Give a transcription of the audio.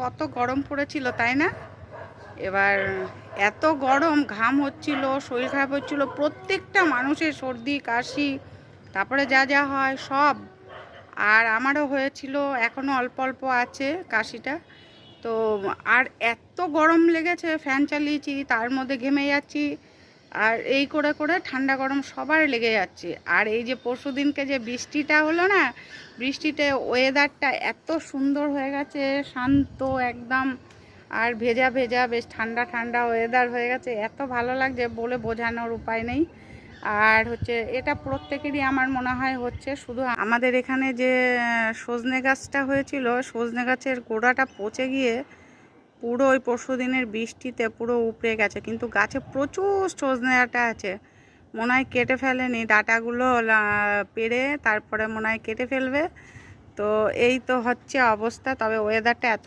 কত গরম পড়েছিল তাই না? এবার এত গরম, ঘাম হচ্ছিল, শরীর খারাপ হচ্ছিল, প্রত্যেকটা মানুষের সর্দি কাশি, তারপরে যা যা হয় সব। আর আমারও হয়েছিল, এখনও অল্প অল্প আছে কাশিটা। তো আর এত গরম লেগেছে, ফ্যান চালিয়েছি তার মধ্যে ঘেমে যাচ্ছি। আর এই করে করে ঠান্ডা গরম সবার লেগে যাচ্ছে। আর এই যে পরশু দিনকে যে বৃষ্টিটা হলো না, বৃষ্টিতে ওয়েদারটা এত সুন্দর হয়ে গেছে, শান্ত একদম। আর ভেজা ভেজা বেশ ঠান্ডা ঠান্ডা ওয়েদার হয়ে গেছে, এত ভালো লাগছে বলে বোঝানোর উপায় নেই। আর হচ্ছে এটা প্রত্যেকেরই আমার মনে হয় হচ্ছে, শুধু আমাদের এখানে যে সজনে গাছটা হয়েছিল, সজনে গাছের গোড়াটা পচে গিয়ে পুরো ওই পরশু দিনের বৃষ্টিতে পুরো উপড়ে গেছে। কিন্তু গাছে প্রচুর সজনে ডাঁটা আছে, মনে হয় কেটে ফেলেনি ডাঁটাগুলো, পেড়ে তারপরে মনে হয় কেটে ফেলবে। তো এই তো হচ্ছে অবস্থা। তবে ওয়েদারটা এত